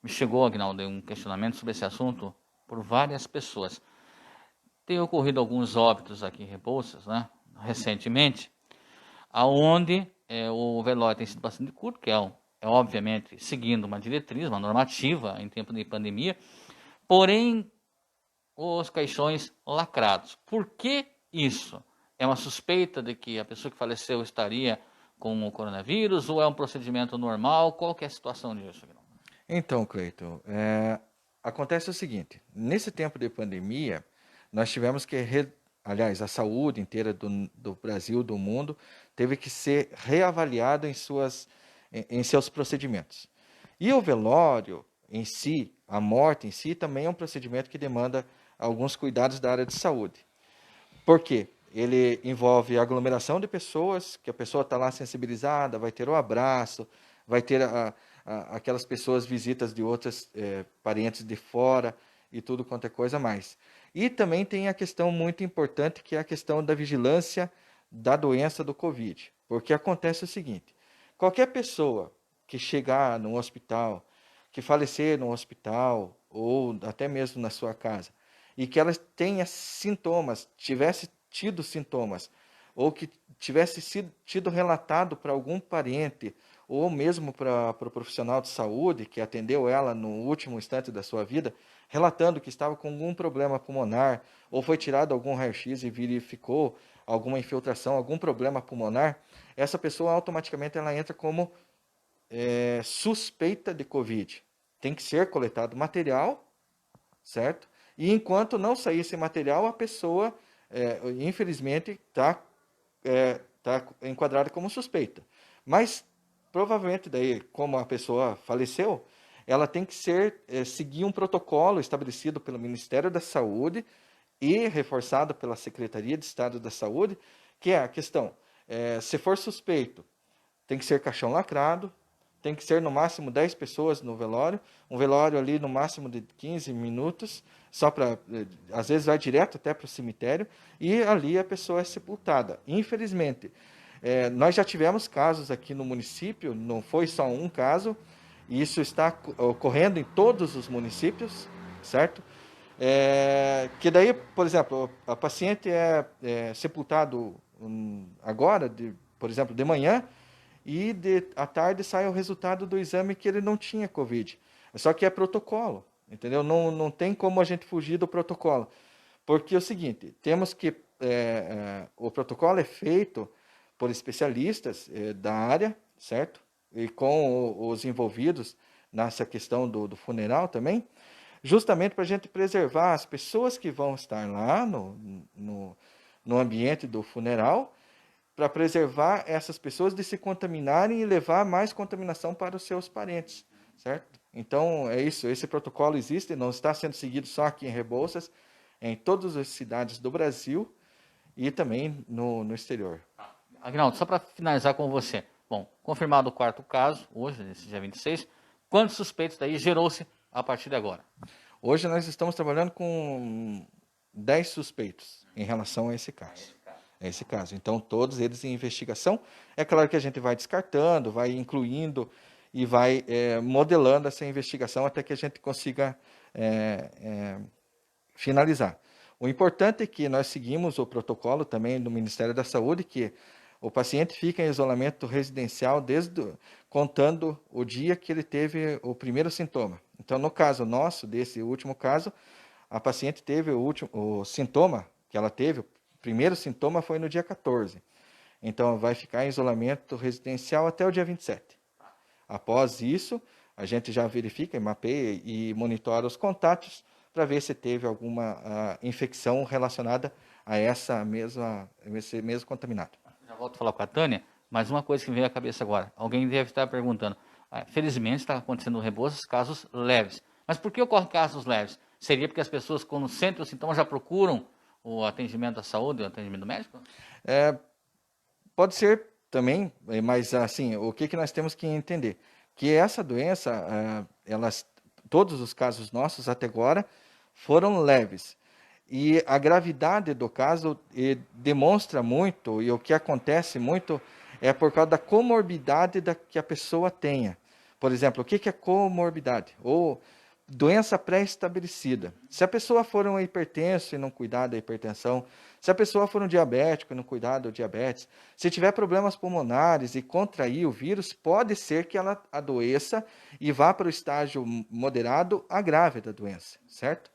me chegou, Agnaldo, um questionamento sobre esse assunto por várias pessoas. Tem ocorrido alguns óbitos aqui em Rebouças, né, recentemente, aonde o velório tem sido bastante curto, que é obviamente seguindo uma diretriz, uma normativa em tempo de pandemia, porém os caixões lacrados. Por que isso? É uma suspeita de que a pessoa que faleceu estaria com o coronavírus ou é um procedimento normal? Qual que é a situação disso? Então, Cleiton, acontece o seguinte: nesse tempo de pandemia, nós tivemos que, aliás, a saúde inteira do Brasil, do mundo, teve que ser reavaliada em seus procedimentos. E o velório em si, a morte em si, também é um procedimento que demanda alguns cuidados da área de saúde. Por quê? Ele envolve aglomeração de pessoas, que a pessoa está lá sensibilizada, vai ter o abraço, vai ter aquelas pessoas visitas de outras parentes de fora e tudo quanto é coisa mais. E também tem a questão muito importante, que é a questão da vigilância da doença do Covid. Porque acontece o seguinte: qualquer pessoa que chegar no hospital, que falecer no hospital, ou até mesmo na sua casa, e que ela tenha sintomas, tivesse tido sintomas, ou que tivesse tido relatado para algum parente, ou mesmo para o profissional de saúde que atendeu ela no último instante da sua vida, relatando que estava com algum problema pulmonar, ou foi tirado algum raio-x e verificou alguma infiltração, algum problema pulmonar, essa pessoa automaticamente ela entra como suspeita de Covid. Tem que ser coletado material, certo? E enquanto não sair esse material, a pessoa, infelizmente, tá enquadrada como suspeita. Mas, provavelmente, daí, como a pessoa faleceu, ela tem que seguir um protocolo estabelecido pelo Ministério da Saúde e reforçado pela Secretaria de Estado da Saúde, que é a questão, se for suspeito, tem que ser caixão lacrado, tem que ser no máximo 10 pessoas no velório, um velório ali no máximo de 15 minutos, só para, às vezes vai direto até para o cemitério, e ali a pessoa é sepultada. Infelizmente, nós já tivemos casos aqui no município, não foi só um caso, e isso está ocorrendo em todos os municípios, certo? Que daí, por exemplo, a paciente é sepultado agora, por exemplo, de manhã, e à tarde sai o resultado do exame que ele não tinha Covid. Só que é protocolo, entendeu? Não tem como a gente fugir do protocolo. Porque é o seguinte, temos que... o protocolo é feito por especialistas da área, certo? E com os envolvidos nessa questão do funeral também, justamente para a gente preservar as pessoas que vão estar lá no ambiente do funeral, para preservar essas pessoas de se contaminarem e levar mais contaminação para os seus parentes, certo? Então, é isso, esse protocolo existe, não está sendo seguido só aqui em Rebouças, em todas as cidades do Brasil e também no exterior. Agnaldo, só para finalizar com você. Bom, confirmado o quarto caso, hoje, nesse dia 26, quantos suspeitos daí gerou-se a partir de agora? Hoje nós estamos trabalhando com 10 suspeitos em relação a esse caso. É esse caso. Então, todos eles em investigação. É claro que a gente vai descartando, vai incluindo e vai modelando essa investigação até que a gente consiga finalizar. O importante é que nós seguimos o protocolo também do Ministério da Saúde, que o paciente fica em isolamento residencial contando o dia que ele teve o primeiro sintoma. Então, no caso nosso, desse último caso, a paciente teve o sintoma que ela teve, o primeiro sintoma foi no dia 14. Então, vai ficar em isolamento residencial até o dia 27. Após isso, a gente já verifica, mapeia e monitora os contatos para ver se teve alguma infecção relacionada a esse mesmo contaminado. Já volto a falar com a Tânia, mas uma coisa que me veio à cabeça agora. Alguém deve estar perguntando. Felizmente está acontecendo no Rebouças casos leves. Mas por que ocorrem casos leves? Seria porque as pessoas, quando sentem os sintomas, já procuram o atendimento da saúde, o atendimento médico? Pode ser também, mas assim, o que nós temos que entender? Que essa doença, todos os casos nossos até agora foram leves. E a gravidade do caso demonstra muito, e o que acontece muito é por causa da comorbidade que a pessoa tenha. Por exemplo, o que é comorbidade? Ou doença pré-estabelecida. Se a pessoa for um hipertenso e não cuidar da hipertensão, se a pessoa for um diabético e não cuidar do diabetes, se tiver problemas pulmonares e contrair o vírus, pode ser que ela adoeça e vá para o estágio moderado a grave da doença, certo?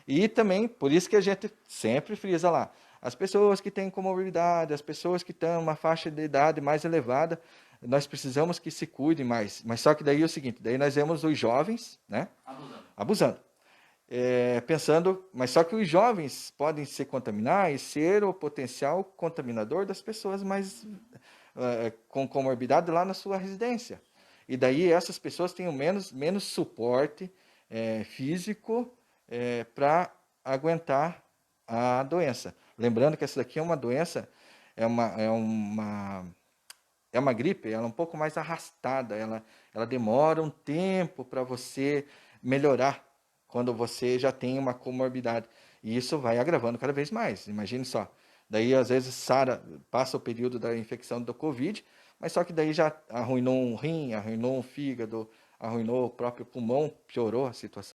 E também, por isso que a gente sempre frisa lá, as pessoas que têm comorbidade, as pessoas que têm uma faixa de idade mais elevada, nós precisamos que se cuidem mais. Mas só que daí é o seguinte, daí nós vemos os jovens, né, abusando. Pensando, mas só que os jovens podem se contaminar e ser o potencial contaminador das pessoas mais com comorbidade lá na sua residência. E daí essas pessoas têm menos suporte físico para aguentar a doença. Lembrando que essa daqui é uma doença, é uma gripe, ela é um pouco mais arrastada, ela demora um tempo para você melhorar quando você já tem uma comorbidade. E isso vai agravando cada vez mais. Imagine só. Daí, às vezes, sara, passa o período da infecção do Covid, mas só que daí já arruinou um rim, arruinou um fígado, arruinou o próprio pulmão, piorou a situação.